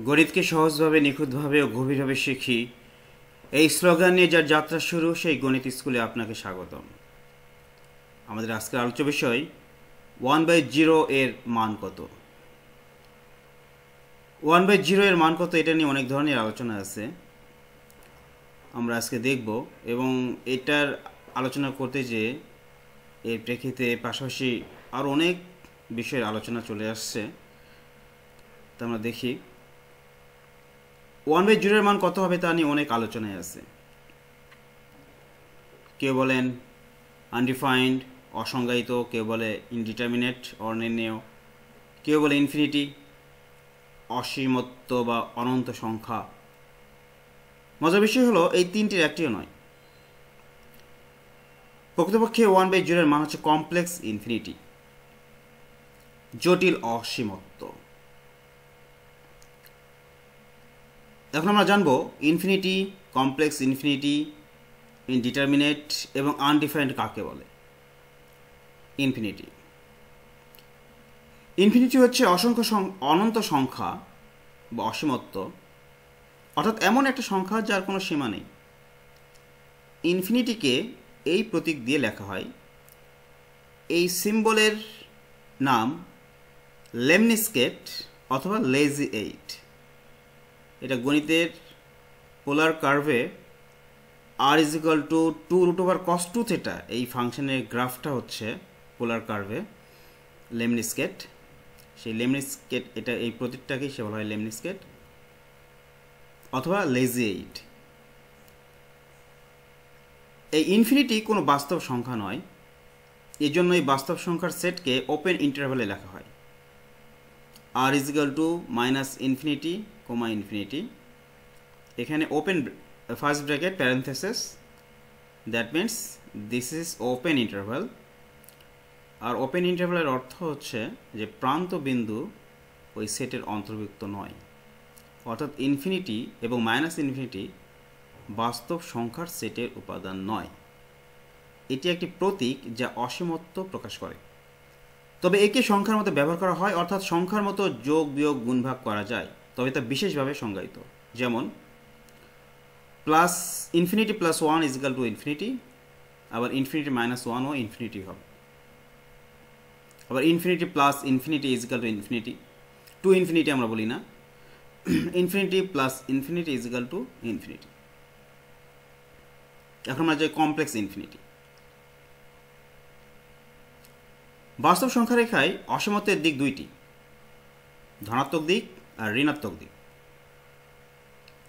গণিতকে সহজভাবে, নিখুঁতভাবে ও গভীরভাবে শিখি, এই স্লোগান নিয়ে যার যাত্রা শুরু, সেই গণিত স্কুলে আপনাকে স্বাগতম। আমাদের আজকের আলোচ্য বিষয় 1/0 এর মান কত। 1/0 এর মান কত, এটা নিয়ে অনেক ধরনের আলোচনা আছে, আমরা আজকে দেখব। এবং এটার আলোচনা করতে যে এর প্রেক্ষিতে পাশাপাশি আরও অনেক বিষয়ের আলোচনা চলে আসছে, তা আমরা দেখি 1/0 এর মান কত হবে তা নিয়ে অনেক আলোচনায় আছে। কেউ বলেন আনডিফাইন্ড, অসংজ্ঞায়িত, কেউ বলে ইনডিটারমিনেট, অনির্ণেয়, কেউ বলে ইনফিনিটি, অসীমত্ব বা অনন্ত সংখ্যা। মজার বিষয় হলো এই তিনটির একটিও নয়। প্রকৃতপক্ষে 1/0 এর মান হচ্ছে কমপ্লেক্স ইনফিনিটি, জটিল অসীমত্ব। এখন আমরা জানবো ইনফিনিটি, কমপ্লেক্স ইনফিনিটি, ইনডিটারমিনেট এবং আনডিফাইন্ড কাকে বলে। ইনফিনিটি ইনফিনিটি হচ্ছে অনন্ত সংখ্যা বা অসীমত্ব, অর্থাৎ এমন একটা সংখ্যা যার কোনো সীমা নেই। ইনফিনিটিকে এই প্রতীক দিয়ে লেখা হয়। এই সিম্বলের নাম লেমনিস্কেট অথবা লেজি এইট। এটা গণিতের পোলার কার্ভে r=2√cos2θ এই ফাংশনের গ্রাফটা হচ্ছে পোলার কার্ভে লেমনিস্কেট। সেই লেমনিস্কেট, এটা এই প্রতীকটাকেই সে বলা হয় লেমনিস্কেট অথবা লেজি এইট। এই ইনফিনিটি কোনো বাস্তব সংখ্যা নয়, এই জন্য এই বাস্তব সংখ্যার সেটকে ওপেন ইন্টারভ্যালে লেখা হয়। r=−ইনফিনিটি, ইনফিনিটি, এখানে open first bracket parenthesis, that means this is open interval. আর ওপেন ইন্টারভ্যালের অর্থ হচ্ছে যে প্রান্ত বিন্দু ওই সেটের অন্তর্ভুক্ত নয়, অর্থাৎ ইনফিনিটি এবং -ইনফিনিটি বাস্তব সংখ্যার সেটের উপাদান নয়। এটি একটি প্রতীক যা অসীমত্ব প্রকাশ করে, তবে একে সংখ্যার মতো ব্যবহার করা হয়, অর্থাৎ সংখ্যার মতো যোগ বিয়োগ গুণভাগ করা যায়, তবে তা বিশেষভাবে সংজ্ঞায়িত। যেমন ইনফিনিটি প্লাস 1 = ইনফিনিটি, আবার ইনফিনিটি -1 ও ইনফিনিটি হবে। আবার infinity plus infinity = infinity, to infinity আমরা বলি না, ইনফিনিটি প্লাস ইনফিনিটি = ইনফিনিটি। এখন আমরা যাই কমপ্লেক্স ইনফিনিটি। বাস্তব সংখ্যা রেখায় অসীমত্বের দিক দুইটি, ধনাত্মক দিক আর ঋণাত্মক দিক।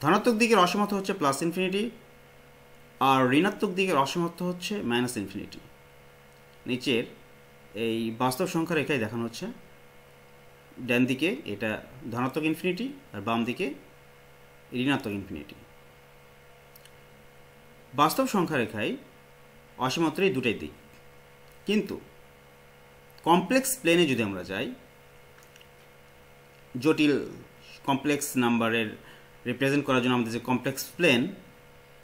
ধনাত্মক দিকের অসীমত্ব হচ্ছে +ইনফিনিটি, আর ঋণাত্মক দিকের অসীমত্ব হচ্ছে -ইনফিনিটি। নিচের এই বাস্তব সংখ্যা রেখায় দেখানো হচ্ছে, ডান দিকে এটা ধনাত্মক ইনফিনিটি আর বাম দিকে ঋণাত্মক ইনফিনিটি। বাস্তব সংখ্যা রেখায় অসীমত্বের দুটাই দিক, কিন্তু কমপ্লেক্স প্লেনে যদি আমরা যাই, জটিল কমপ্লেক্স নাম্বারের রিপ্রেজেন্ট করার জন্য আমাদের যে কমপ্লেক্স প্লেন,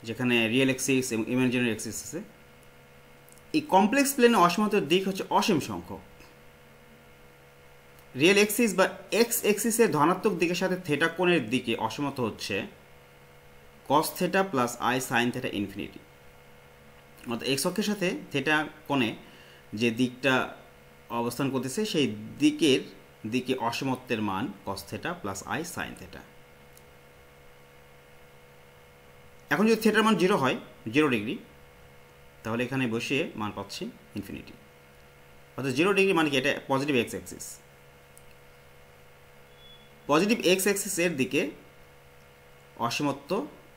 যেখানে রিয়েল এক্সিস এবং ইমাজিনারি এক্সিস আছে, এই কমপ্লেক্স প্লেনে অসীমত্বের দিক হচ্ছে অসীম সংখ্যক। রিয়েল এক্সিস বা এক্স এক্সিসের ধনাত্মক দিকের সাথে থেটা কোণের দিকে অসীমত্ব হচ্ছে cos θ + i sin θ ইনফিনিটি। অর্থাৎ এক্স অক্ষের সাথে থেটা কোণে যে দিকটা অবস্থান করতেছে সেই দিকে অসীমত্বের মান cos θ + i sin θ। এখন যদি থেটার মান 0 হয়, 0 ডিগ্রি, তাহলে এখানে বসিয়ে মান পাচ্ছি ইনফিনিটি। অর্থাৎ 0 ডিগ্রি মানে কি, এটা positive x axis. Positive x অ্যাক্সিসের দিকে অসীমত্ব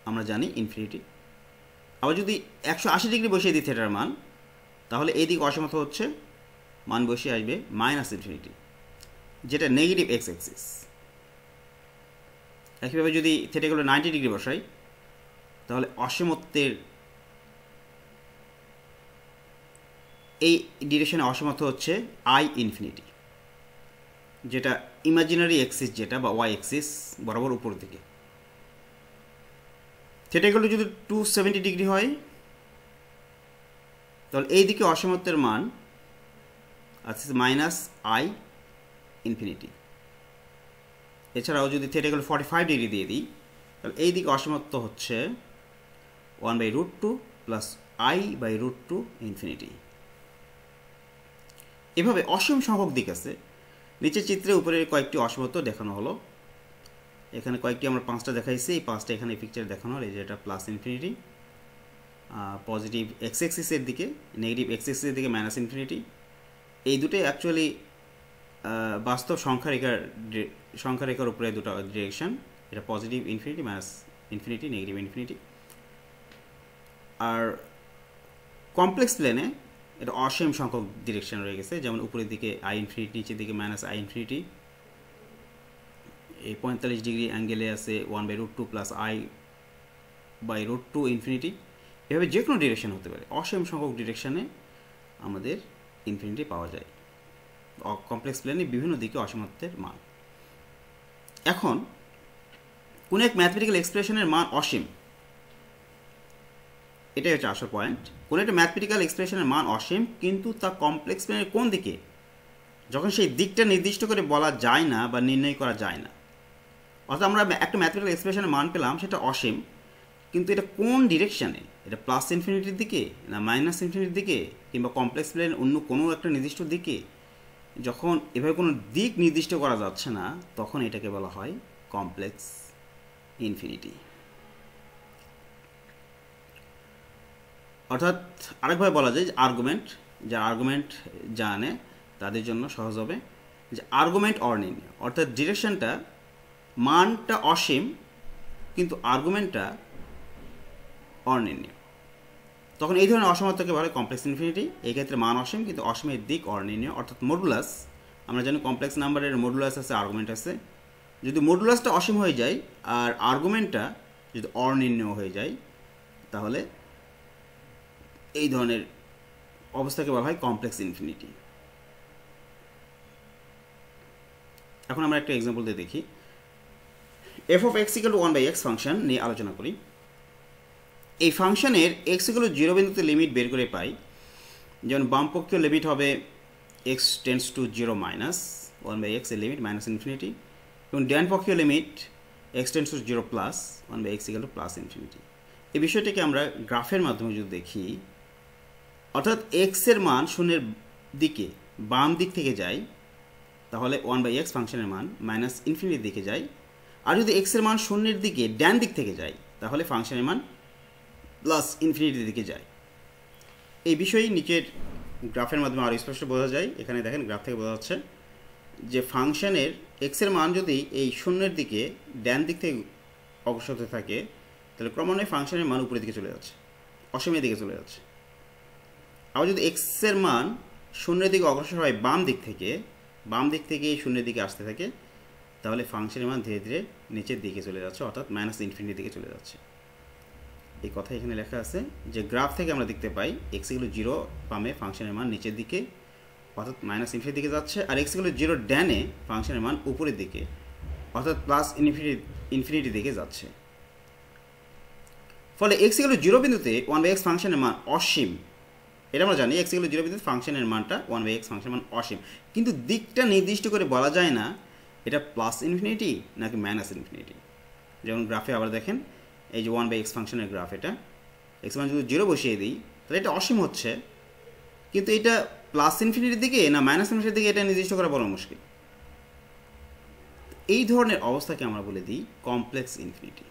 আমরা জানি ইনফিনিটি। আবার যদি 180 ডিগ্রি বসিয়ে দিই থেটার মান, তাহলে এই দিকে অসীমত্ব হচ্ছে, মান বসিয়ে আসবে -ইনফিনিটি, যেটা নেগেটিভ এক্স অ্যাক্সিস। একইভাবে যদি থেটাগুলো 90 ডিগ্রি বসাই, তাহলে অসীমত্বের এই ডিরেকশনে অসীমত্ব হচ্ছে i ইনফিনিটি, যেটা ইমাজিনারি এক্সিস, যেটা বা ওয়াই এক্সিস বরাবর উপর দিকে। থেটাগুলো যদি 270 ডিগ্রি হয়, তাহলে এই দিকে অসীমত্বের মান আছে -i ইনফিনিটি। এছাড়াও যদি থিটা ইকুয়াল 45 ডিগ্রি দিয়ে দিই, তাহলে এই দিকে অসীমত্ব হচ্ছে 1/√2 প্লাস i/√2 ইনফিনিটি। এভাবে অসীম সংখ্যক দিক আছে। নিচের চিত্রে উপরে কয়েকটি অসীমত্ব দেখানো হলো। এখানে কয়েকটি আমরা 5টা দেখাইছি, এই 5টা এখানে পিকচার দেখানো হলো। এই যে এটা প্লাস ইনফিনিটি, পজিটিভ এক্স এক্সিসের দিকে, নেগেটিভ এক্স এক্সিসের দিকে মাইনাস ইনফিনিটি। এই দুটোই অ্যাকচুয়ালি বাস্তব সংখ্যারেখার উপরে দুটো ডিরেকশন। এটা positive infinity, minus infinity, negative infinity. আর কমপ্লেক্স প্লেনে এটা অসীম সংখ্যক ডিরেকশন রয়ে গেছে, যেমন উপরের দিকে আই ইনফিনিটি, নিচের দিকে মাইনাস আই ইনফিনিটি। এই 45 ডিগ্রি অ্যাঙ্গেলে আছে 1/√2 প্লাস i/√2 ইনফিনিটি। এভাবে যে কোনো ডিরেকশন হতে পারে। অসীম সংখ্যক ডিরেকশনে আমাদের ইনফিনিটি পাওয়া যায়। কমপ্লেক্স প্লেনে বিভিন্ন দিকে অসীমত্বের মান। এখন কোনো এক ম্যাথমেটিক্যাল এক্সপ্রেশনের মান অসীম, এটাই হচ্ছে আসল পয়েন্ট। কোনো একটা ম্যাথমেটিক্যাল এক্সপ্রেশনের মান অসীম, কিন্তু তা কমপ্লেক্স প্লেনের কোন দিকে, যখন সেই দিকটা নির্দিষ্ট করে বলা যায় না বা নির্ণয় করা যায় না। অর্থাৎ আমরা একটা ম্যাথমেটিক্যাল এক্সপ্রেশনের মান পেলাম, সেটা অসীম, কিন্তু এটা কোন ডিরেকশানে, এটা প্লাস ইনফিনিটির দিকে না মাইনাস ইনফিনিটির দিকে, কিংবা কমপ্লেক্স প্লেনের অন্য কোনো একটা নির্দিষ্ট দিকে, যখন এভাবে কোনো দিক নির্দিষ্ট করা যাচ্ছে না, তখন এটাকে বলা হয় কমপ্লেক্স ইনফিনিটি। অর্থাৎ আরেকভাবে বলা যায় যে আর্গুমেন্ট, যারা আর্গুমেন্ট জানে তাদের জন্য সহজ হবে যে আর্গুমেন্ট অনির্ণীয়। অর্থাৎ ডিরেকশনটা, মানটা অসীম কিন্তু আর্গুমেন্টটা অনির্ণীয়, তখন এই ধরনের অসীমত্বকে বলে কমপ্লেক্স ইনফিনিটি। এই ক্ষেত্রে মান অসীম কিন্তু অসীমের দিক অনির্ণীয়। অর্থাৎ মডুলাস, আমরা জানি কমপ্লেক্স নাম্বারের মডুলাস আছে, আর্গুমেন্ট আছে। যদি মডুলাসটা অসীম হয়ে যায় আর আর্গুমেন্টটা যদি অনির্ণীয় হয়ে যায়, তাহলে এই ধরনের অবস্থাকে বলা হয় কমপ্লেক্স ইনফিনিটি। এখন আমরা একটা এক্সাম্পল দিয়ে দেখি। f(x = 1/x) ফাংশন নিয়ে আলোচনা করি। এই ফাংশনের x = 0 বিন্দুতে লিমিট বের করে পাই। যেমন বামপক্ষীয় লিমিট হবে x tends to 0 minus 1/x এর লিমিট মাইনাস ইনফিনিটি, এবং ডান পক্ষীয় limit x tends to 0 plus 1/x = plus infinity. এই বিষয়টিকে আমরা গ্রাফের মাধ্যমে যদি দেখি, অর্থাৎ x এর মান শূন্যের দিকে বাম দিক থেকে যায়, তাহলে 1/x ফাংশনের মান মাইনাস ইনফিনিটির দিকে যায়। আর যদি x এর মান শূন্যের দিকে ডান দিক থেকে যায়, তাহলে ফাংশনের মান প্লাস ইনফিনিটির দিকে যায়। এই বিষয়ে নিচের গ্রাফের মাধ্যমে আরও স্পষ্ট বোঝা যায়। এখানে দেখেন গ্রাফ থেকে বোঝা যাচ্ছে যে ফাংশনের x এর মান যদি এই শূন্যের দিকে ডান দিক থেকে অগ্রসর হতে থাকে, তাহলে ক্রমান্বয়ে ফাংশনের মান উপরের দিকে চলে যাচ্ছে, অসীমের দিকে চলে যাচ্ছে। আবার যদি x এর মান শূন্যের দিকে অগ্রসর হয় বাম দিক থেকে এই শূন্যের দিকে আসতে থাকে, তাহলে ফাংশনের মান ধীরে ধীরে নিচের দিকে চলে যাচ্ছে, অর্থাৎ মাইনাস ইনফিনিটির দিকে চলে যাচ্ছে। এই কথা এখানে লেখা আছে যে গ্রাফ থেকে আমরা দেখতে পাই x = 0 বামে ফাংশনের মান নিচের দিকে, অর্থাৎ মাইনাস ইনফিনিটির দিকে যাচ্ছে, আর x = 0 ডানে ফাংশনের মান উপরের দিকে, অর্থাৎ প্লাস ইনফিনিটির দিকে যাচ্ছে। ফলে x = 0 বিন্দুতে 1/x ফাংশনের মান অসীম। এটা আমরা জানি, x = 0 বিন্দুতে ফাংশনের মানটা 1/x ফাংশনের মান অসীম, কিন্তু দিকটা নির্দিষ্ট করে বলা যায় না এটা প্লাস ইনফিনিটি নাকি মাইনাস ইনফিনিটি। যেমন গ্রাফে আবার দেখেন, এই যে 1/x ফাংশনের গ্রাফ, এটা x মান যদি 0 বসিয়ে দিই, তাহলে এটা অসীম হচ্ছে, কিন্তু এটা প্লাস ইনফিনিটির দিকে না মাইনাস ইনফিনিটির দিকে এটা নির্দিষ্ট করা বড় মুশকিল। এই ধরনের অবস্থাকে আমরা বলে দিই কমপ্লেক্স ইনফিনিটি।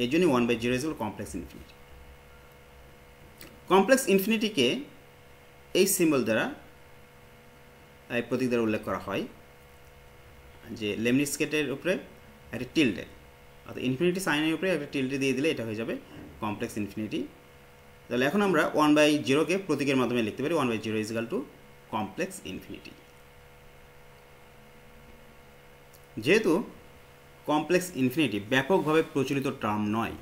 এই জন্যই 1/0 কমপ্লেক্স ইনফিনিটি। কমপ্লেক্স ইনফিনিটিকে এই সিম্বল দ্বারা, এই প্রতীক দ্বারা উল্লেখ করা হয়, যে লেমনিজ স্কেলের উপরে একটা টিল্ডে, অর্থাৎ ইনফিনিটি সাইনের উপরে একটা টিল্ডে দিয়ে দিলে এটা হয়ে যাবে কমপ্লেক্স ইনফিনিটি। তাহলে এখন আমরা 1/0কে প্রতীকের মাধ্যমে লিখতে পারি 1/0 = কমপ্লেক্স ইনফিনিটি। যেহেতু কমপ্লেক্স ইনফিনিটি ব্যাপকভাবে প্রচলিত টার্ম নয়,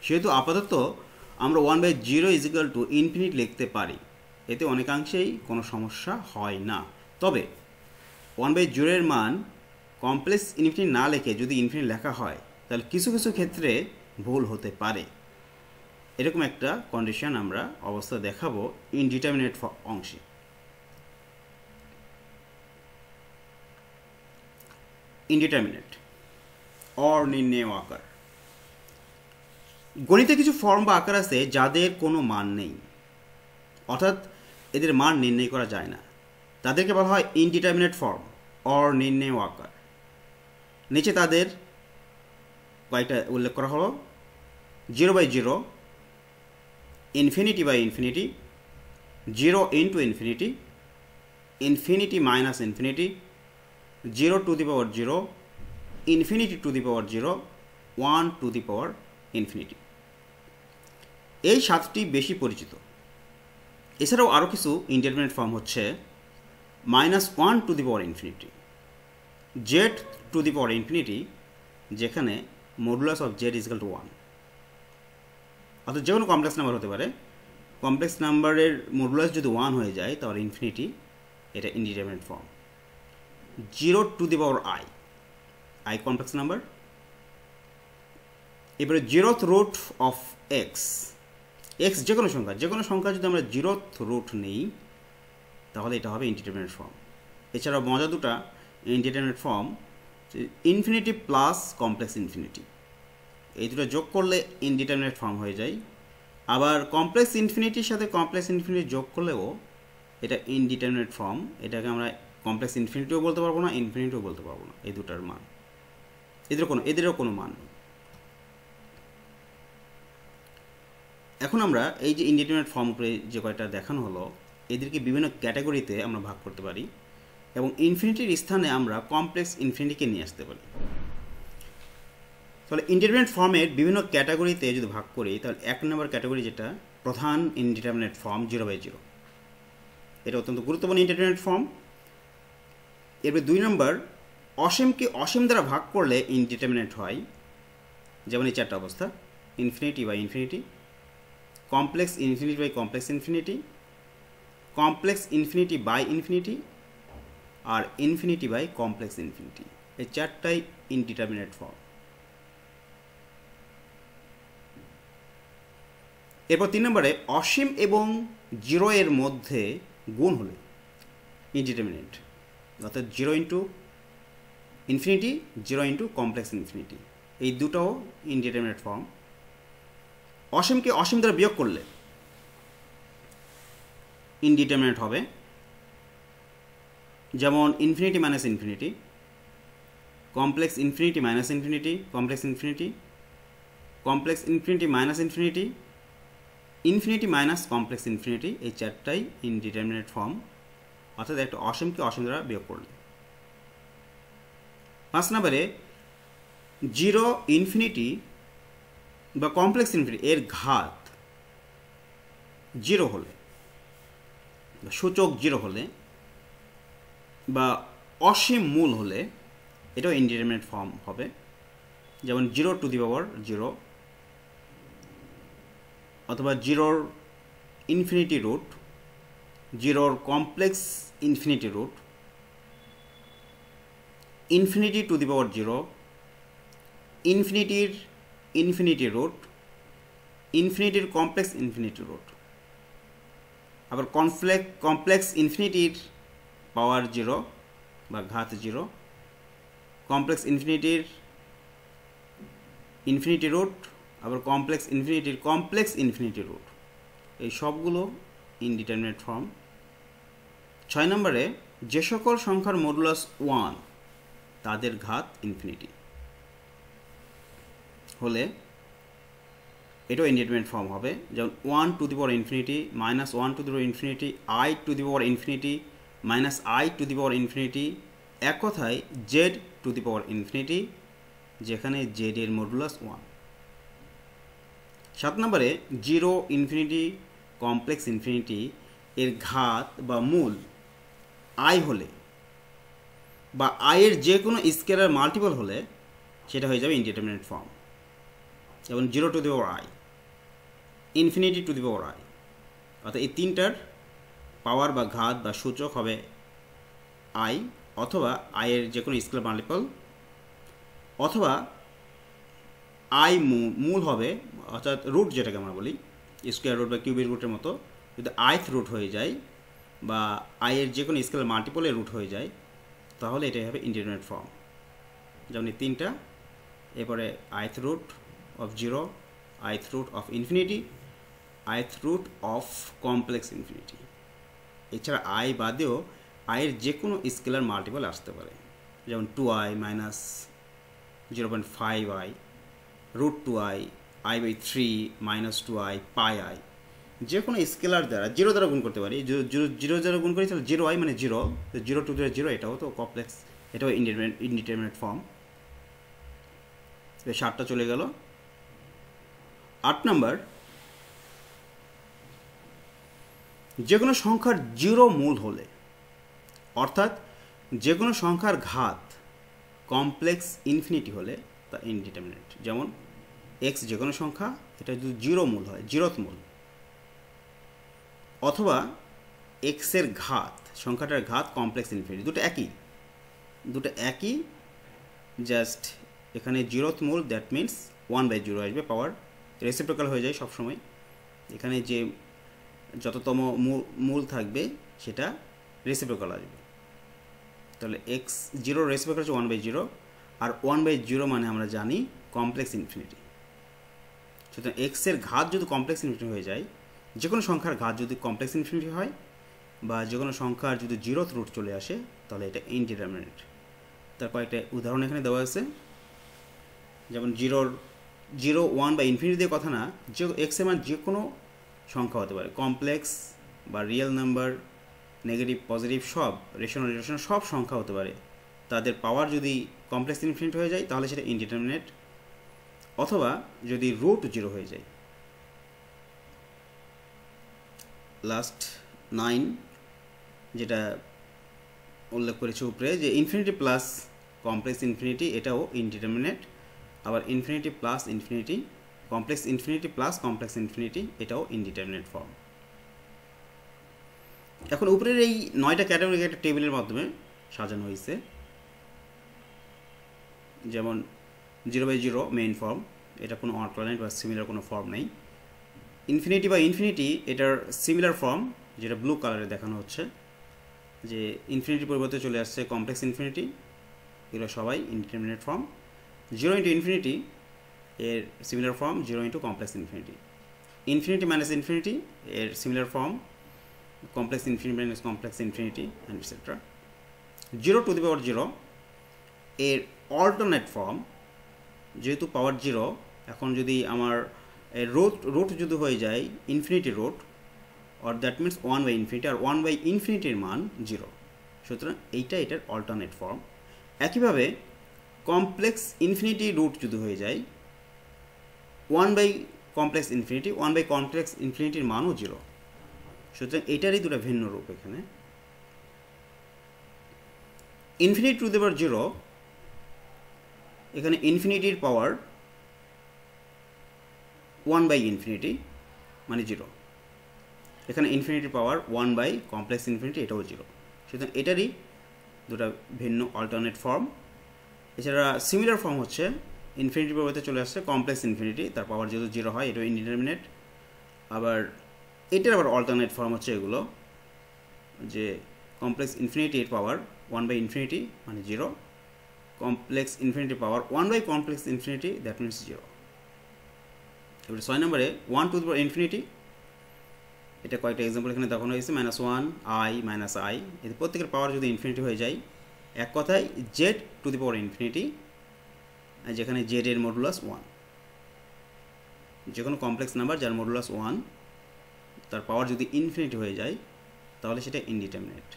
সেহেতু আপাতত আমরা 1/0 = ইনফিনিটি লিখতে পারি, এতে অনেকাংশেই কোনো সমস্যা হয় না। তবে 1/0 এর মান কমপ্লেক্স ইনফিনিটি না লিখে যদি ইনফিনিটি লেখা হয়, তাহলে কিছু কিছু ক্ষেত্রে ভুল হতে পারে। এরকম একটা কন্ডিশন আমরা অবস্থা দেখাবো ইনডিটারমিনেট অংশে। ইনডিটারমিনেট অনির্ণেয় আকার। গণিতে কিছু ফর্ম বা আকার আছে যাদের কোনো মান নেই, অর্থাৎ এদের মান নির্ণয় করা যায় না, তাদেরকে বলা হয় ইনডিটারমিনেট ফর্ম অনির্ণেয় আকার। নিচে তাদের কয়েকটা উল্লেখ করা হলো: 0/0, infinity by infinity, 0 into infinity, infinity minus infinity, 0 to the power 0, infinity to the power 0, 1 to the power infinity. এই 7টি বেশি পরিচিত। এছাড়াও আরও কিছু ইনডিটারমিনেট ফর্ম হচ্ছে -1 to the power infinity, z to the power infinity, যেখানে modulus of z is equal to 1। অর্থাৎ যে কোনো কমপ্লেক্স নাম্বার হতে পারে, কমপ্লেক্স নাম্বারের মডুলাস যদি 1 হয়ে যায় তাহলে ইনফিনিটি, এটা indeterminate form. 0 to the power I complex number. এবারে 0th রুট অফ এক্স যে কোনো সংখ্যা যদি আমরা 0th রুট নিই তাহলে এটা হবে ইনডিটারমিনেট ফর্ম। এছাড়াও মজা দুটা indeterminate form, infinity plus complex infinity, এই দুটো যোগ করলে ইনডিটারমিনেট ফর্ম হয়ে যায়। আবার কমপ্লেক্স ইনফিনিটির সাথে কমপ্লেক্স ইনফিনিটি যোগ করলেও এটা ইনডিটারমিনেট ফর্ম। এটাকে আমরা কমপ্লেক্স ইনফিনিটিও বলতে পারবো না, ইনফিনিটিও বলতে পারবো না। এই দুটার মান, এদেরও কোনো মান নেই। এখন আমরা এই যে ইনডিটারমিনেট ফর্ম উপরে যে কয়টা দেখানো হলো, এদেরকে বিভিন্ন ক্যাটাগরিতে আমরা ভাগ করতে পারি এবং ইনফিনিটির স্থানে আমরা কমপ্লেক্স ইনফিনিটিকে নিয়ে আসতে পারি। তাহলে ইনডিটারমিনেট ফর্মের বিভিন্ন ক্যাটাগরিতে যদি ভাগ করি, তাহলে 1 নম্বর ক্যাটাগরি যেটা প্রধান ইনডিটারমিনেট ফর্ম 0/0, এটা অত্যন্ত গুরুত্বপূর্ণ ইনডিটারমিনেট ফর্ম। এরপর 2 নম্বর, অসীমকে অসীম দ্বারা ভাগ করলে ইনডিটারমিনেট হয়, যেমন এই 4টা অবস্থা: infinity by infinity, complex infinity by complex infinity, complex infinity by infinity, আর ইনফিনিটি বাই কমপ্লেক্স ইনফিনিটি। এই 4টাই ইনডিটারমিনেট ফর্ম। এরপর 3 নম্বরে, অসীম এবং 0 এর মধ্যে গুণ হলে ইনডিটারমিনেট, অর্থাৎ 0 into infinity, 0 into complex infinity, এই দুটাও ইনডিটারমিনেট ফর্ম। অসীমকে অসীম দ্বারা বিয়োগ করলে ইনডিটারমিনেট হবে, যেমন infinity minus infinity, complex infinity minus infinity, complex infinity, complex infinity minus infinity, infinity minus complex infinity, এই 4টাই ইনডিটারমিনেট ফর্ম, অর্থাৎ একটা অসীমকে অসীম দ্বারা বিয়োগ করলে। 5 নম্বরে, 0 ইনফিনিটি বা কমপ্লেক্স ইনফিনিটি এর ঘাত 0 হলে, সূচক 0 হলে বা অসীম মূল হলে এটাও ইনডিটারমিনেট ফর্ম হবে, যেমন 0 টু দি পাওয়ার 0, অথবা 0 infinity root, 0 complex infinity root, infinity to the power 0, ইনফিনিটির ইনফিনিটি রুট, ইনফিনিটির কমপ্লেক্স ইনফিনিটি রুট, আবার কমপ্লেক্স ইনফিনিটির পাওয়ার 0 বা ঘাত 0, কমপ্লেক্স ইনফিনিটির ইনফিনিটি রুট, আবার কমপ্লেক্স ইনফিনিটির কমপ্লেক্স ইনফিনিটি রুট, এই সবগুলো ইনডিটারমিনেট ফর্ম। 6 নম্বরে, যে সকল সংখ্যার মডুলাস 1 তাদের ঘাত ইনফিনিটি হলে এটাও ইনডিটারমিনেট ফর্ম হবে, যেমন 1 to the power infinity, -1 to the power infinity, i two the power infinity, -i two the power infinity, এক কথায় Z to the power infinity, যেখানে জেড এর মডুলাস 1। 7 নম্বরে, 0 ইনফিনিটি কমপ্লেক্স ইনফিনিটি এর ঘাত বা মূল i হলে বা i এর যে কোনো স্কেলার মাল্টিপল হলে সেটা হয়ে যাবে ইনডিটারমিনেট ফর্ম, যেমন 0 to the power i, infinity to the power i, অর্থাৎ এই 3টার পাওয়ার বা ঘাত বা সূচক হবে i, অথবা i এর যে কোনো স্কেলার মাল্টিপল, অথবা i মূল হবে, অর্থাৎ রুট যেটাকে আমরা বলি স্কোয়ার রুট বা কিউবিক রুটের মতো, যদি ith রুট হয়ে যায় বা i এর যে কোনো স্কেলার মাল্টিপলের রুট হয়ে যায় তাহলে এটাই হবে ইনডিটারমিনেট ফর্ম। যেমন এই তিনটা, এরপরে ith root of 0, ith root of infinity, ith root of complex infinity। এছাড়া i বাদেও i এর যে কোনো স্কেলার মাল্টিপল আসতে পারে, যেমন 2i minus 0.5i, root 2i, i/3 minus 2i, pi i, যে কোনো স্কেলার দ্বারা 0 দ্বারা গুণ করতে পারি। 0 দ্বারা গুণ করি তাহলে 0i মানে 0, 0 টু 0, এটাও তো কমপ্লেক্স, এটাও ইনডিটারমিনেট ফর্ম। 7টা চলে গেল। 8 নাম্বার, যে কোনো সংখ্যার 0 মূল হলে, অর্থাৎ যে কোনো সংখ্যার ঘাত কমপ্লেক্স ইনফিনিটি হলে তা ইনডিটারমিনেট। যেমন x যে কোনো সংখ্যা, এটা যদি 0 মূল হয়, 0th মূল, অথবা x এর ঘাত, সংখ্যাটার ঘাত কমপ্লেক্স ইনফিনিটি, দুটো একই, জাস্ট এখানে 0th মূল, দ্যাট মিনস 1/0 আসবে, পাওয়ার রেসিপ্রোকাল হয়ে যায় সবসময়। এখানে যে যততম মূল থাকবে সেটা রেসিপ্রোকাল আসবে। তাহলে x 0 রেসিপ্রোকাল হচ্ছে 1/0, আর 1/0 মানে আমরা জানি কমপ্লেক্স ইনফিনিটি। সুতরাং x এর ঘাত যদি কমপ্লেক্স ইনফিনিটি হয়ে যায়, যে কোনো সংখ্যার ঘাত যদি কমপ্লেক্স ইনফিনিটি হয়, বা যে কোনো সংখ্যার যদি 0th রুট চলে আসে, তাহলে এটা ইনডিটারমিনেট। তার কয়েকটা উদাহরণ এখানে দেওয়া আছে, যেমন 0, 1 বা ইনফিনিটি দিয়ে কথা না, যে x এর মান যে কোনো সংখ্যা হতে পারে, কমপ্লেক্স বা রিয়েল নাম্বার, নেগেটিভ পজিটিভ, সব রেশনাল ইরেশনাল সব সংখ্যা হতে পারে। তাদের পাওয়ার যদি কমপ্লেক্স ইনফিনিটি হয়ে যায় তাহলে সেটা ইনডিটারমিনেট, অথবা যদি রুট 0 হয়ে যায়। লাস্ট 9 যেটা উল্লেখ করেছে উপরে, যে ইনফিনিটি প্লাস কমপ্লেক্স ইনফিনিটি, এটাও ইনডিটারমিনেট। আবার infinity plus infinity, complex infinity plus complex infinity, এটাও ইনডিটারমিনেট ফর্ম। এখন উপরের এই 9টা ক্যাটাগরি একটা টেবিলের মাধ্যমে সাজানো হয়েছে। যেমন 0/0 মেইন ফর্ম, এটা কোনো অল্টারনেট বা সিমিলার কোনো ফর্ম নেই। ইনফিনিটি বা ইনফিনিটি, এটার সিমিলার ফর্ম, যেটা ব্লু কালারে দেখানো হচ্ছে, যে ইনফিনিটির পরিবর্তে চলে আসছে কমপ্লেক্স ইনফিনিটি, এগুলো সবাই ইনডিটারমিনেট ফর্ম। 0 ইন্টু ইনফিনিটি, এর similar form 0 into complex infinity. Infinity minus infinity, এর similar form complex infinity minus complex infinity, and etcetera. 0 to the power 0, এর অল্টারনেট ফর্ম, যেহেতু পাওয়ার 0, এখন যদি আমার রুট যদি হয়ে যায় infinity root, or that means 1/ইনফিনিটি, আর 1/ইনফিনিটির মান 0, সুতরাং এইটা এটার অল্টারনেট ফর্ম। একইভাবে কমপ্লেক্স ইনফিনিটি রুট যদি হয়ে যায় 1/কমপ্লেক্স ইনফিনিটি, 1/কমপ্লেক্স ইনফিনিটির মানও 0, সুতরাং এইটারই দুটো ভিন্ন রূপ এখানে। ইনফিনিটি টু দি পাওয়ার 0, এখানে ইনফিনিটির পাওয়ার 1/ইনফিনিটি মানে 0, এখানে ইনফিনিটির পাওয়ার 1/কমপ্লেক্স ইনফিনিটি, এটাও 0, সুতরাং এটারই দুটো ভিন্ন অল্টারনেট ফর্ম। এছাড়া সিমিলার ফর্ম হচ্ছে ইনফিনিটির পরিবর্তে চলে আসছে কমপ্লেক্স ইনফিনিটি, তার পাওয়ার যেহেতু 0 হয়, এটাও ইনডিটারমিনেট। আবার এটার আবার অল্টারনেট ফর্ম হচ্ছে এগুলো, যে কমপ্লেক্স ইনফিনিটির পাওয়ার 1/ইনফিনিটি মানে 0, কমপ্লেক্স ইনফিনিটির পাওয়ার 1/কমপ্লেক্স ইনফিনিটি, দ্যাট মিনস 0। এবারে 6 নম্বরে 1 টু দি পাওয়ার ইনফিনিটি, এটা কয়েকটা এক্সাম্পল এখানে দেখানো হয়েছে, -1, i, -i, এদের প্রত্যেকের পাওয়ার যদি ইনফিনিটি হয়ে যায়, এক কথায় z two the power infinity, যেখানে z এর মডুলাস 1, যে কোনো কমপ্লেক্স নাম্বার যার মডুলাস 1, তার পাওয়ার যদি ইনফিনিটি হয়ে যায় তাহলে সেটা ইনডিটারমিনেট।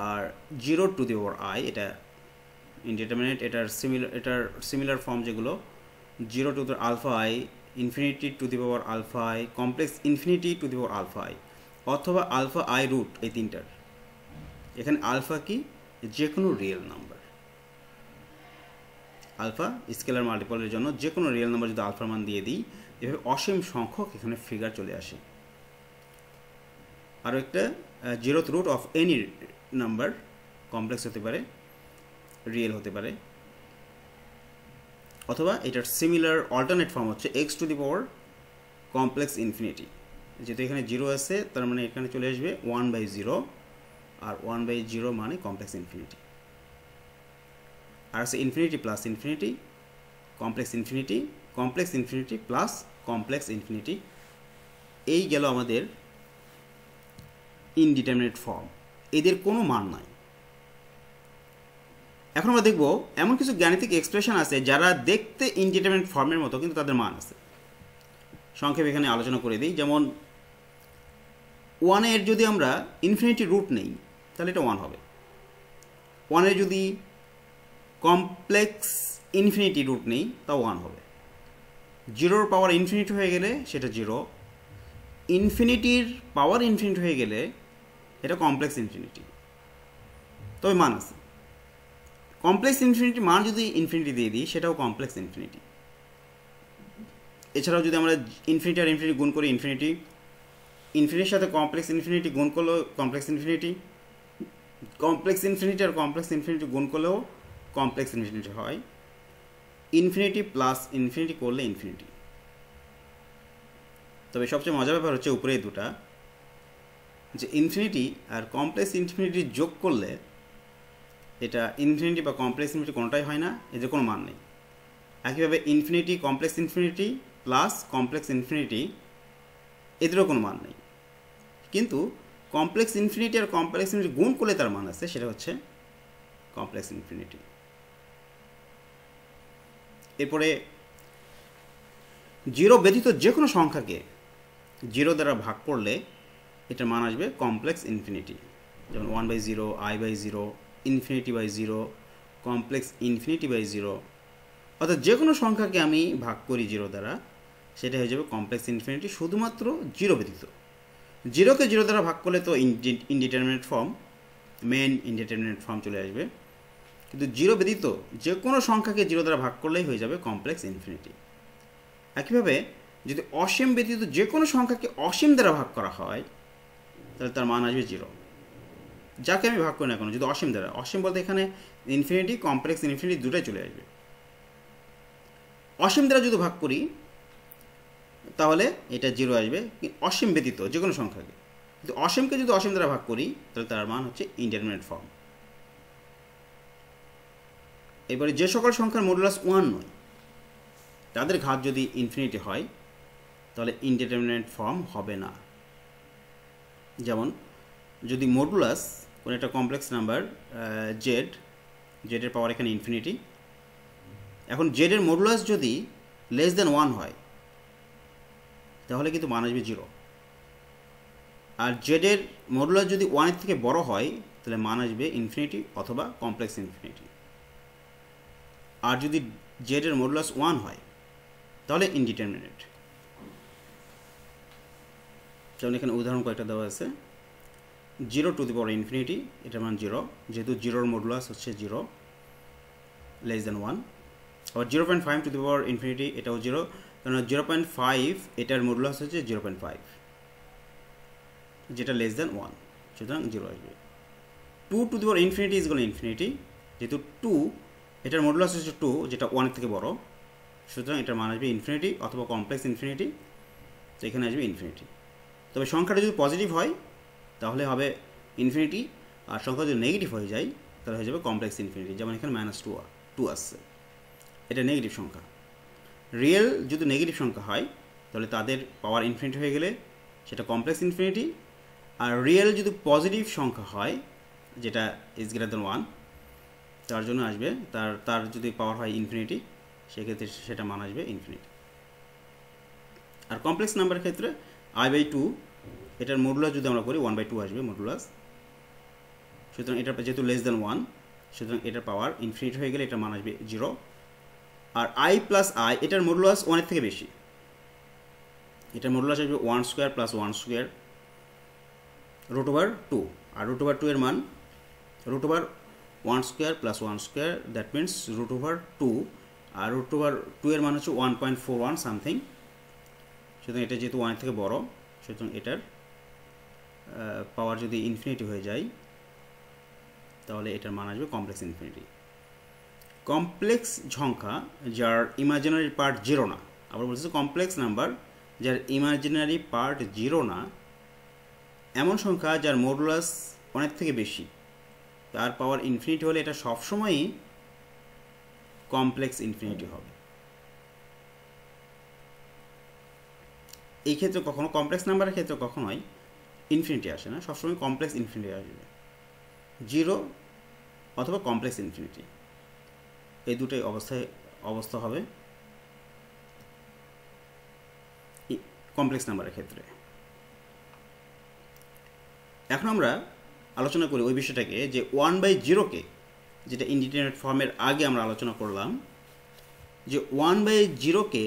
আর 0 টু দি পাওয়ার i, এটা ইনডিটারমিনেট। এটার সিমিলার ফর্ম যেগুলো 0 to the power alpha i, infinity to the power alpha i, complex infinity to the power alpha i, অথবা আলফা i রুট, এই তিনটার। এখানে আলফা কি, যে কোনো রিয়েল নাম্বার, আলফা স্কেলার মাল্টিপলের জন্য যে কোনো রিয়েল নাম্বার যদি আলফার মান দিয়ে দিই, এভাবে অসীম সংখ্যক এখানে ফিগার চলে আসে। আরও একটা 0th root of any number, complex হতে পারে, রিয়েল হতে পারে, অথবা এটার সিমিলার অল্টারনেট ফর্ম হচ্ছে x to the power complex infinity. যেহেতু এখানে 0 আছে, তার মানে এখানে চলে আসবে 1/0, আর 1/0 মানে কমপ্লেক্স ইনফিনিটি। আর আছে infinity plus infinity, complex infinity, complex infinity plus complex infinity. এই গেল আমাদের ইনডিটারমিনেট ফর্ম, এদের কোনো মান নাই। এখন আমরা দেখব এমন কিছু গাণিতিক এক্সপ্রেশন আছে যারা দেখতে ইনডিটারমিনেট ফর্মের মতো কিন্তু তাদের মান আছে। সংক্ষেপে এখানে আলোচনা করে দিই। যেমন 1 এর যদি আমরা ইনফিনিটি রুট নেই তাহলে এটা 1 হবে। 1 এর যদি কমপ্লেক্স ইনফিনিটি রুট নেই তাও 1 হবে। 0 পাওয়ার ইনফিনিটি হয়ে গেলে সেটা 0, ইনফিনিটির পাওয়ার ইনফিনিটি হয়ে গেলে এটা কমপ্লেক্স ইনফিনিটি, তবে মান আছে। কমপ্লেক্স ইনফিনিটি মান যদি ইনফিনিটি দিয়ে দিই সেটাও কমপ্লেক্স ইনফিনিটি। এছাড়াও যদি আমরা ইনফিনিটি আর ইনফিনিটি গুণ করি, ইনফিনিটির সাথে কমপ্লেক্স ইনফিনিটি গুণ করলেও কমপ্লেক্স ইনফিনিটি, কমপ্লেক্স ইনফিনিটি আর কমপ্লেক্স ইনফিনিটি গুণ করলেও কমপ্লেক্স ইনফিনিটি হয়, ইনফিনিটি প্লাস ইনফিনিটি করলে ইনফিনিটি। তবে সবচেয়ে মজার ব্যাপার হচ্ছে উপরে এই দুটা, যে ইনফিনিটি আর কমপ্লেক্স ইনফিনিটি যোগ করলে এটা ইনফিনিটি বা কমপ্লেক্স ইনফিনিটি কোনোটাই হয় না, এদের কোনো মান নেই। একইভাবে infinity complex infinity plus complex infinity এদেরও কোনো মান নেই, কিন্তু কমপ্লেক্স ইনফিনিটি আর কমপ্লেক্স ইনফিনিটি গুণ করলে তার মান আছে, সেটা হচ্ছে কমপ্লেক্স ইনফিনিটি। এরপরে 0 ব্যতীত যে কোনো সংখ্যাকে 0 দ্বারা ভাগ করলে এটার মান আসবে কমপ্লেক্স ইনফিনিটি। যেমন 1/0, i/0, infinity/0, কমপ্লেক্স ইনফিনিটি/0। অর্থাৎ যে কোনো সংখ্যাকে আমি ভাগ করি 0 দ্বারা সেটা হয়ে যাবে কমপ্লেক্স ইনফিনিটি, শুধুমাত্র 0 ব্যতীত। 0কে 0 দ্বারা ভাগ করলে তো indeterminate form, main indeterminate form চলে আসবে, কিন্তু 0 ব্যতীত যে কোনো সংখ্যাকে 0 দ্বারা ভাগ করলেই হয়ে যাবে কমপ্লেক্স ইনফিনিটি। একইভাবে যদি অসীম ব্যতীত যে কোনো সংখ্যাকে অসীম দ্বারা ভাগ করা হয় তাহলে তার মান আসবে 0, যাকে আমি ভাগ করি না কেন। যদি অসীম দ্বারা, অসীম বলতে এখানে ইনফিনিটি কমপ্লেক্স ইনফিনিটি দুটাই চলে আসবে। অসীম দ্বারা যদি ভাগ করি তাহলে এটা 0 আসবে, অসীম ব্যতীত যে কোনো সংখ্যাকে। কিন্তু অসীমকে যদি অসীম দ্বারা ভাগ করি তাহলে তার মান হচ্ছে ইনডিটারমিনেট ফর্ম। এবারে যে সকল সংখ্যার মডুলাস 1 নয় তাদের ঘাত যদি ইনফিনিটি হয় তাহলে ইনডিটারমিনেট ফর্ম হবে না। যেমন যদি মডুলাস কোনো একটা কমপ্লেক্স নাম্বার জেডের পাওয়ার এখানে ইনফিনিটি, এখন জেডের মডুলাস যদি লেস দেন 1 হয় তাহলে কিন্তু মান আসবে 0, আর জেডের মডুলাস যদি 1 এর থেকে বড় হয় তাহলে মান আসবে ইনফিনিটি অথবা কমপ্লেক্স ইনফিনিটি। আর যদি জেডের মডুলাস 1 হয় তাহলে ইনডিটারমিনেট। যেমন এখানে উদাহরণ কয়েকটা দেওয়া আছে। 0 টু দি পাওয়ার ইনফিনিটি, এটার মান 0, যেহেতু 0 এর মডুলাস হচ্ছে 0 লেস দেন 1। আবার 0.5 টু দি পাওয়ার ইনফিনিটি, এটাও 0, কারণ 0.5 এটার মডুলাস হচ্ছে 0.5, যেটা লেস দেন 1, সুতরাং 0 আসবে। 2 two the power infinity is equal infinity, যেহেতু 2 এটার মডুলাস হচ্ছে 2, যেটা 1 এর থেকে বড়, সুতরাং এটার মান আসবে ইনফিনিটি অথবা কমপ্লেক্স ইনফিনিটি, তো এখানে আসবে ইনফিনিটি। তবে সংখ্যাটা যদি পজিটিভ হয় তাহলে হবে ইনফিনিটি, আর সংখ্যা যদি নেগেটিভ হয়ে যায় তাহলে হয়ে যাবে কমপ্লেক্স ইনফিনিটি। যেমন এখানে -2 আসছে, এটা নেগেটিভ সংখ্যা। রিয়েল যদি নেগেটিভ সংখ্যা হয় তাহলে তাদের পাওয়ার ইনফিনিটি হয়ে গেলে সেটা কমপ্লেক্স ইনফিনিটি, আর রিয়েল যদি পজিটিভ সংখ্যা হয় যেটা ইজ গ্রেটার দেন 1 তার জন্য আসবে তার যদি পাওয়ার হয় ইনফিনিটি, সেক্ষেত্রে সেটা মান আসবে ইনফিনিটি। আর কমপ্লেক্স নাম্বারের ক্ষেত্রে i/2 এটার মডুলাস যদি আমরা করি 1/2 আসবে মডুলাস, সুতরাং এটা যেহেতু লেস দেন 1 সুতরাং এটার পাওয়ার ইনফিনিটি হয়ে গেলে এটার মান আসবে 0। আর i প্লাস i এটার মডুলাস 1 এর থেকে বেশি, এটার মডুলাস আসবে 1² প্লাস 1² √2, আর √2 এর মান √1² প্লাস 1², দ্যাট মিনস √2, আর √2 এর মান হচ্ছে 1.41 সামথিং। সুতরাং এটা যেহেতু 1 এর থেকে বড় সুতরাং এটার পাওয়ার যদি ইনফিনিটি হয়ে যায় তাহলে এটার মান আসবে কমপ্লেক্স ইনফিনিটি। কমপ্লেক্স সংখ্যা যার ইমাজিনারি পার্ট 0 না, আবার বলছে কমপ্লেক্স নাম্বার যার ইমাজিনারি পার্ট 0 না, এমন সংখ্যা যার মডুলাস 1 এর থেকে বেশি, তার পাওয়ার ইনফিনিটি হলে এটা সবসময়ই কমপ্লেক্স ইনফিনিটি হবে। এই ক্ষেত্রে কখনো কমপ্লেক্স নাম্বারের ক্ষেত্রে কখনোই ইনফিনিটি আসে না, সবসময় কমপ্লেক্স ইনফিনিটি আসবে, 0 অথবা কমপ্লেক্স ইনফিনিটি, এই দুটোই অবস্থা হবে কমপ্লেক্স নাম্বারের ক্ষেত্রে। এখন আমরা আলোচনা করি ওই বিষয়টাকে, যে 1/0কে, যেটা ইনডিটারমিনেট ফর্মের আগে আমরা আলোচনা করলাম, যে 1/0কে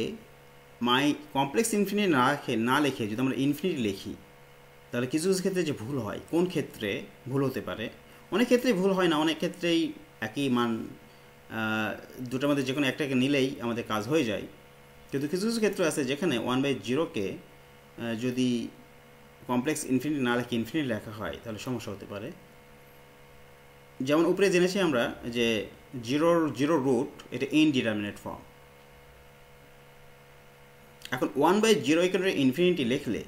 কমপ্লেক্স ইনফিনিটি না লিখে যদি আমরা ইনফিনিটি লিখি, তাহলে কিছু কিছু ক্ষেত্রে যে ভুল হয়, কোন ক্ষেত্রে ভুল হতে পারে, অনেক ক্ষেত্রেই ভুল হয় না, অনেক ক্ষেত্রেই একই মান, দুটোর মধ্যে যে কোনো একটাকে নিলেই আমাদের কাজ হয়ে যায়। কিন্তু কিছু কিছু ক্ষেত্র আছে যেখানে 1/0কে যদি কমপ্লেক্স ইনফিনিটি না লিখে ইনফিনিটি লেখা হয় তাহলে সমস্যা হতে পারে। যেমন উপরে জেনেছি আমরা যে 0 রুট এটা ইনডিটারমিনেট ফর্ম। এখন 1/0 ইকুয়াল ইনফিনিটি লিখলে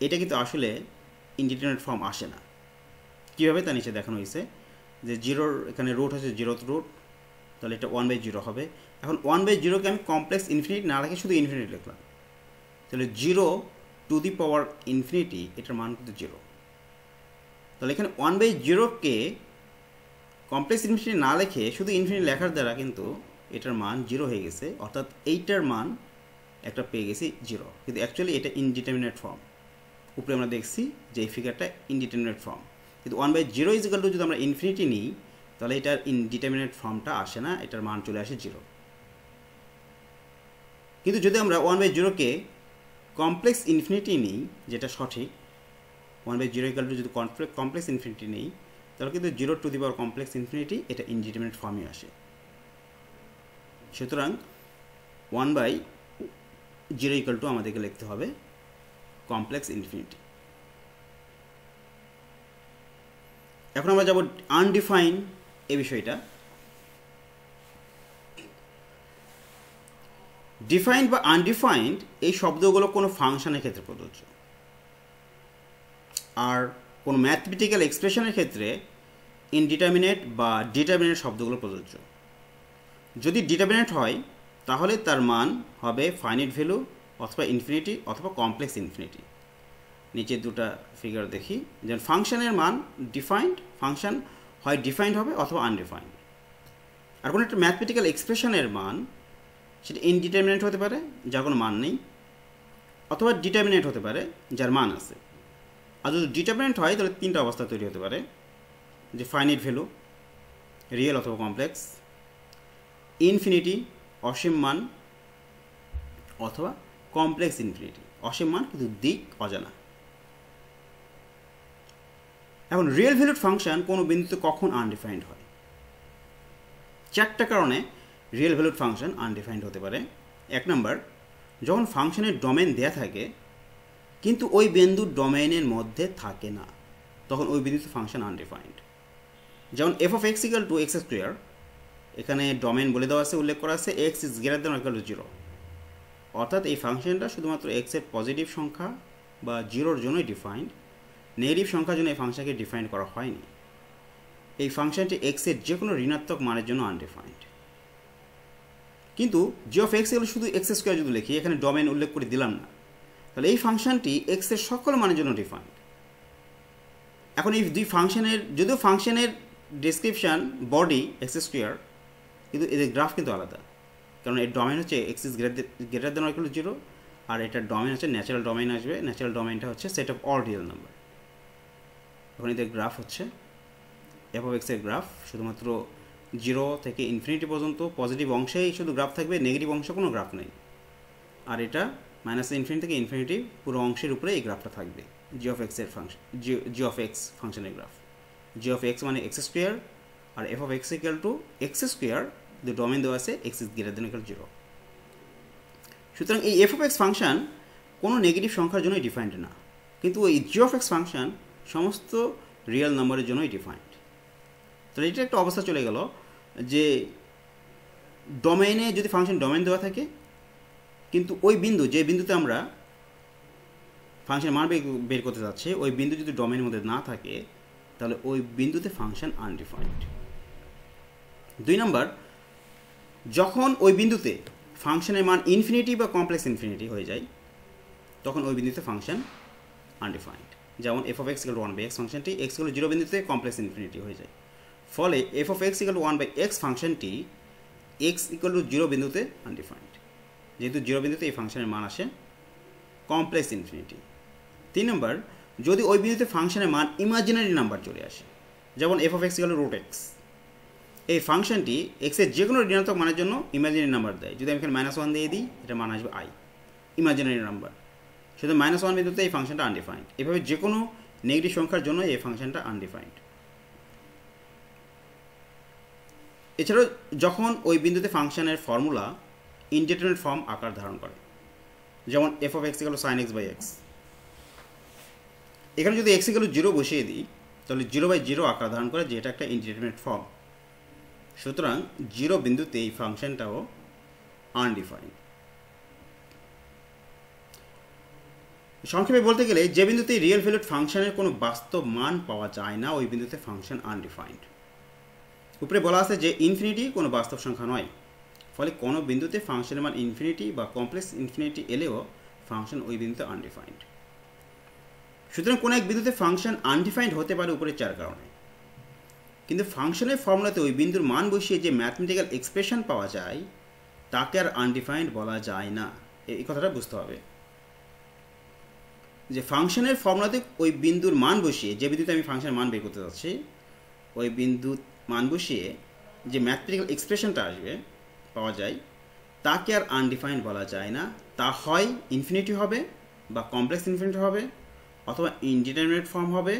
এটা কিন্তু আসলে ইনডিটারমিনেট ফর্ম আসে না। কীভাবে তা নিচে দেখানো হয়েছে, যে 0 এখানে রুট হচ্ছে 0th রুট, তাহলে এটা 1/0 হবে। এখন 1/0কে আমি কমপ্লেক্স ইনফিনিটি না লিখে শুধু ইনফিনিটি লিখলাম, তাহলে 0 টু দি পাওয়ার ইনফিনিটি, এটার মান কিন্তু 0। তাহলে এখানে 1/0কে কমপ্লেক্স ইনফিনিটি না লিখে শুধু ইনফিনিটি লেখার দ্বারা কিন্তু এটার মান 0 হয়ে গেছে, অর্থাৎ এইটার মান একটা পেয়ে গেছি 0, কিন্তু অ্যাকচুয়ালি এটা ইনডিটারমিনেট ফর্ম। উপরে আমরা দেখছি যে এই ফিগারটা ইনডিটারমিনেট ফর্ম, কিন্তু 1/0 ইকুয়াল টু যদি আমরা ইনফিনিটি নিই তাহলে এটার ইনডিটারমিনেট ফর্মটা আসে না, এটার মান চলে আসে 0। কিন্তু যদি আমরা 1/0কে কমপ্লেক্স ইনফিনিটি নিই, যেটা সঠিক, 1/0 ইকুয়াল টু যদি কমপ্লেক্স ইনফিনিটি নেই তাহলে কিন্তু 0 to the power complex infinity এটা ইনডিটারমিনেট ফর্মে আসে। সুতরাং 1/0 ইকুয়াল টু আমাদেরকে লিখতে হবে কমপ্লেক্স ইনফিনিটি। এখন আমরা যাব আনডিফাইন এই বিষয়টা। ডিফাইন্ড বা আনডিফাইন্ড এই শব্দগুলো কোনো ফাংশনের ক্ষেত্রে প্রযোজ্য, আর কোনো ম্যাথমেটিক্যাল এক্সপ্রেশনের ক্ষেত্রে ইনডিটারমিনেট বা ডিটারমিনেট শব্দগুলো প্রযোজ্য। যদি ডিটারমিনেট হয় তাহলে তার মান হবে ফাইনাইট ভ্যালু অথবা ইনফিনিটি অথবা কমপ্লেক্স ইনফিনিটি। নিচে দুটো ফিগার দেখি, যেমন ফাংশনের মান ডিফাইন্ড, ফাংশন হয় ডিফাইন্ড হবে অথবা আনডিফাইন্ড। আর কোনো একটা ম্যাথমেটিক্যাল এক্সপ্রেশনের মান সেটা ইনডিটারমিনেট হতে পারে, যার কোনো মান নেই, অথবা ডিটারমিনেট হতে পারে, যার মান আছে। আর যদি ডিটারমিনেট হয় তাহলে তিনটা অবস্থা তৈরি হতে পারে, যে ফাইনাইট ভ্যালু, রিয়েল অথবা কমপ্লেক্স, ইনফিনিটি অসীম মান, অথবা কমপ্লেক্স ইনফিনিটি অসীম মান কিন্তু দিক অজানা। এখন রিয়েল ভ্যালুড ফাংশন কোনো বিন্দুতে কখন আনডিফাইন্ড হয়? 4টা কারণে রিয়েল ভ্যালুড ফাংশন আনডিফাইন্ড হতে পারে। 1 নম্বর, যখন ফাংশনের ডোমেন দেয়া থাকে কিন্তু ওই বিন্দুর ডোমেনের মধ্যে থাকে না, তখন ওই বিন্দুতে ফাংশন আনডিফাইন্ড। যেমন f(x = x²), এখানে ডোমেন বলে দেওয়া আছে, উল্লেখ করা আছে x > 0, অর্থাৎ এই ফাংশনটা শুধুমাত্র x এর পজিটিভ সংখ্যা বা 0-র জন্যই ডিফাইন্ড, নেগেটিভ সংখ্যার জন্য এই ফাংশনকে ডিফাইন করা হয়নি। এই ফাংশনটি x এর যে কোনো ঋণাত্মক মানের জন্য আনডিফাইন্ড। কিন্তু g(x) শুধু x² যদি লিখি, এখানে ডোমেন উল্লেখ করে দিলাম না, তাহলে এই ফাংশনটি x এর সকল মানের জন্য ডিফাইন্ড। এখন এই দুই ফাংশনের, যদিও ফাংশনের ডেসক্রিপশন বডি x², কিন্তু এদের গ্রাফ কিন্তু আলাদা, কারণ এর ডোমেন হচ্ছে x > 0, আর এটার ডোমেন হচ্ছে ন্যাচারাল ডোমেন আসবে। ন্যাচারাল ডোমেনটা হচ্ছে set of all real number. এখন এদের গ্রাফ হচ্ছে f(x) এর গ্রাফ শুধুমাত্র 0 থেকে ইনফিনিটি পর্যন্ত পজিটিভ অংশেই শুধু গ্রাফ থাকবে, নেগেটিভ অংশে কোনো গ্রাফ নেই। আর এটা -∞ থেকে ইনফিনিটি পুরো অংশের উপরে এই গ্রাফটা থাকবে, g(x) এর ফাংশন, g(x) ফাংশনের গ্রাফ। g(x) মানে x², আর f(x) = x², যে ডোমেন দেওয়া আছে x > 0। সুতরাং এই f(x) ফাংশন কোনো নেগেটিভ সংখ্যার জন্যই ডিফাইন্ড না, কিন্তু এই g(x) ফাংশন সমস্ত রিয়েল নাম্বারের জন্যই ডিফাইন্ড। তাহলে এটা একটা অবস্থা চলে গেল যে ডোমেইনে যদি ফাংশন ডোমেইন দেওয়া থাকে কিন্তু ওই বিন্দু, যে বিন্দুতে আমরা ফাংশন মান বের করতে যাচ্ছি, ওই বিন্দু যদি ডোমেইনের মধ্যে না থাকে তাহলে ওই বিন্দুতে ফাংশন আনডিফাইন্ড। 2 নম্বর, যখন ওই বিন্দুতে ফাংশনের মান ইনফিনিটি বা কমপ্লেক্স ইনফিনিটি হয়ে যায় তখন ওই বিন্দুতে ফাংশন আনডিফাইন্ড। যেমন f of x equal two 1/x ফাংশনটি এক্স ইকুয়াল টু 0 বিন্দুতে কমপ্লেক্স ইনফিনিটি হয়ে যায়, ফলে F of x equal two 1/x ফাংশনটি এক্স ইকুয়াল টু 0 বিন্দুতে আনডিফাইন্ড, যেহেতু 0 বিন্দুতে এই ফাংশনের মান আসে কমপ্লেক্স ইনফিনিটি। 3 নম্বর, যদি ওই বিন্দুতে ফাংশনের মান ইমাজিনারি নাম্বার চলে আসে, যেমন f of x equal to root x, এই ফাংশনটি এক্সের যে কোনো ঋণাত্মক মানের জন্য ইমাজিনারি নাম্বার দেয়। যদি আমি এখানে -1 দিয়ে দিই, এটা মান আসবে আই, ইমাজিনারি নাম্বার। শুধু -1 বিন্দুতে এই ফাংশনটা আনডিফাইন্ড। এভাবে যে কোনো নেগেটিভ সংখ্যার জন্য এই ফাংশনটা আনডিফাইন্ড। এছাড়াও যখন ওই বিন্দুতে ফাংশনের ফর্মুলা ইনডিটারমিনেট ফর্ম আকার ধারণ করে, যেমন f of x equal to sine x by x, এখানে যদি এক্স ইকুয়াল টু 0 বসিয়ে দিই তাহলে 0/0 আকার ধারণ করে, যেটা একটা ইনডিটারমিনেট ফর্ম। সুতরাং 0 বিন্দুতে এই ফাংশনটাও আনডিফাইন্ড। সংক্ষেপে বলতে গেলে যে বিন্দুতে রিয়েল ভ্যালুড ফাংশনের কোনো বাস্তব মান পাওয়া যায় না ওই বিন্দুতে ফাংশন আনডিফাইন্ড। উপরে বলা আছে যে ইনফিনিটি কোনো বাস্তব সংখ্যা নয়, ফলে কোনো বিন্দুতে ফাংশনের মান ইনফিনিটি বা কমপ্লেক্স ইনফিনিটি এলেও ফাংশন ওই বিন্দুতে আনডিফাইন্ড। সুতরাং কোনো এক বিন্দুতে ফাংশন আনডিফাইন্ড হতে পারে উপরে 4 কারণে, কিন্তু ফাংশনের ফর্মুলাতে ওই বিন্দুর মান বসিয়ে যে ম্যাথমেটিক্যাল এক্সপ্রেশন পাওয়া যায় তাকে আর আনডিফাইন্ড বলা যায় না। এই কথাটা বুঝতে হবে যে ফাংশনের ফর্মুলাতে ওই বিন্দুর মান বসিয়ে, যে বিন্দুতে আমি ফাংশনের মান বের করতে যাচ্ছি, ওই বিন্দুর মান বসিয়ে যে ম্যাথমেটিক্যাল এক্সপ্রেশনটা আসবে পাওয়া যায় তাকে আর আনডিফাইন্ড বলা যায় না। তা হয় ইনফিনিটি হবে বা কমপ্লেক্স ইনফিনিটি হবে, অথবা ইনডিটারমিনেট ফর্ম হবে,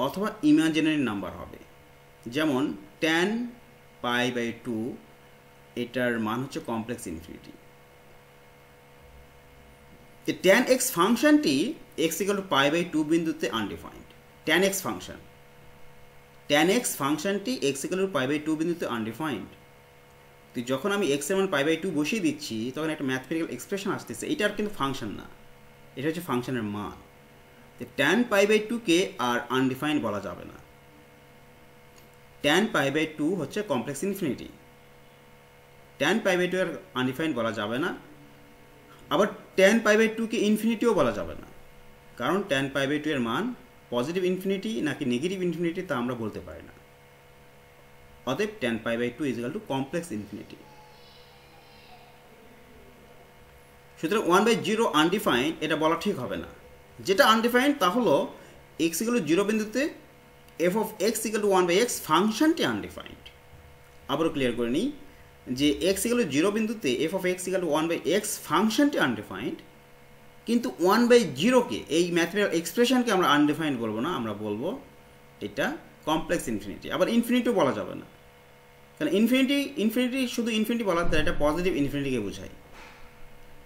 অথবা ইমাজিনারি নাম্বার হবে। যেমন tan π/2 এটার মান হচ্ছে কমপ্লেক্স ইনফিনিটি। tan x ফাংশনটি x ইকুয়াল টু π/2 বিন্দুতে আনডিফাইন্ড। tan x ফাংশনটি x ইকুয়াল টু π/2 বিন্দুতে আনডিফাইন্ড। তো যখন আমি x এর মান π/2 বসিয়ে দিচ্ছি তখন একটা ম্যাথমেটিক্যাল এক্সপ্রেশন আসতেছে, এটা আর কিন্তু ফাংশন না, এটা হচ্ছে ফাংশনের মান। tan π/2 কে আর আনডিফাইন্ড বলা যাবে না। tan π/2 হচ্ছে কমপ্লেক্স ইনফিনিটি, tan π/2 আর আনডিফাইন্ড বলা যাবে না। আবার tan π/2 কে ইনফিনিটিও বলা যাবে না, কারণ tan π/2 এর মান পজিটিভ ইনফিনিটি নাকি নেগেটিভ ইনফিনিটি তা আমরা বলতে পারি না। অতএব tan π/2 equal to complex infinity. সুতরাং 1/0 আনডিফাইন্ড এটা বলা ঠিক হবে না। যেটা আনডিফাইন্ড তা হলো x ইকুয়াল টু 0 বিন্দুতে F of x equal two 1/x ফাংশনটি আনডিফাইন্ড। আবারও ক্লিয়ার করে নিই যে x ইকুয়াল টু 0 বিন্দুতে F of x equal two 1/x ফাংশনটি আনডিফাইন্ড, কিন্তু 1/0 কে, এই ম্যাথমেটিক্যাল এক্সপ্রেশনকে আমরা আনডিফাইন্ড বলবো না, আমরা বলবো এটা কমপ্লেক্স ইনফিনিটি। আবার ইনফিনিটিও বলা যাবে না, কারণ ইনফিনিটি শুধু ইনফিনিটি বলার দ্বারা এটা পজিটিভ ইনফিনিটিকে বোঝায়।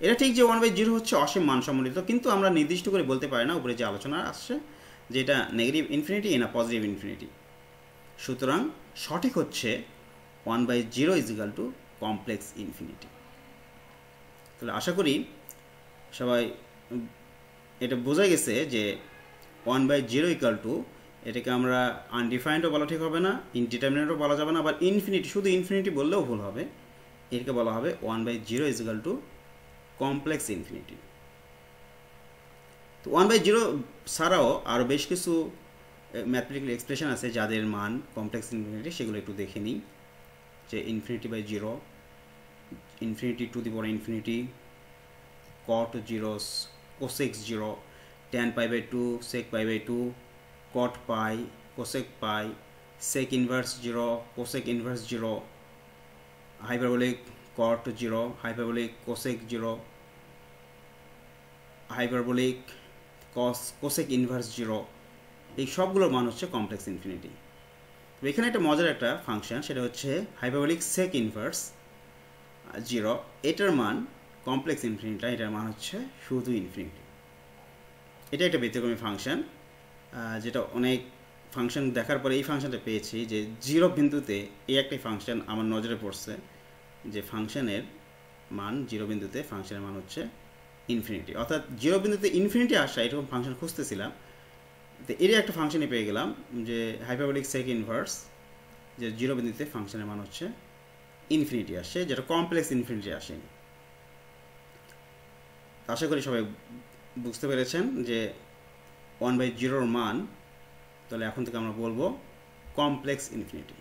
এটা ঠিক যে 1/0 হচ্ছে অসীম মান সম্বলিত, কিন্তু আমরা নির্দিষ্ট করে বলতে পারি না উপরে যে আলোচনা আসছে যে এটা নেগেটিভ ইনফিনিটি না পজিটিভ ইনফিনিটি। সুতরাং সঠিক হচ্ছে 1/0 is equal to complex infinity. তাহলে আশা করি সবাই এটা বোঝা গেছে যে 1/0 ইকুয়াল টু, এটাকে আমরা আনডিফাইন্ডও বলা ঠিক হবে না, ইনডিটারমিনেটও বলা যাবে না, আবার ইনফিনিটি, শুধু ইনফিনিটি বললেও ভুল হবে। এটাকে বলা হবে 1/0 is equal to complex infinity. তো 1/0 ছাড়াও আরও বেশ কিছু ম্যাথমেটিক্যাল এক্সপ্রেশন আছে যাদের মান কমপ্লেক্স ইনফিনিটি, সেগুলো একটু দেখে নিই। যে ইনফিনিটি/0, infinity to the power infinity, cot 0, cosec 0, tan π/2, sec π/2, cot pi, cosec pi, sec inverse 0, cosec inverse 0, hyperbolic cot 0, hyperbolic cosec 0, hyperbolic cosec inverse 0, এই সবগুলোর মান হচ্ছে কমপ্লেক্স ইনফিনিটি। তো এখানে একটা মজার একটা ফাংশন, সেটা হচ্ছে হাইপারবোলিক সেক ইনভার্স 0, এটার মান কমপ্লেক্স ইনফিনিটি, এটার মান হচ্ছে শুধু ইনফিনিটি। এটা একটা ব্যতিক্রমী ফাংশন, যেটা অনেক ফাংশন দেখার পরে এই ফাংশনটা পেয়েছি যে 0 বিন্দুতে এই একটা ফাংশন আমার নজরে পড়ছে, যে ফাংশনের মান 0 বিন্দুতে ফাংশনের মান হচ্ছে ইনফিনিটি, অর্থাৎ 0 বিন্দুতে ইনফিনিটি আসা এরকম ফাংশন খুঁজতেছিলাম। তো এর একটা ফাংশনই পেয়ে গেলাম যে হাইপারবোলিক সেক ইনভার্স, যে 0 বিন্দুতে ফাংশনের মান হচ্ছে ইনফিনিটি আসছে, যেটা কমপ্লেক্স ইনফিনিটি আসেনি। আশা করি সবাই বুঝতে পেরেছেন যে 1/0 মান, তাহলে এখন থেকে আমরা বলবো কমপ্লেক্স ইনফিনিটি।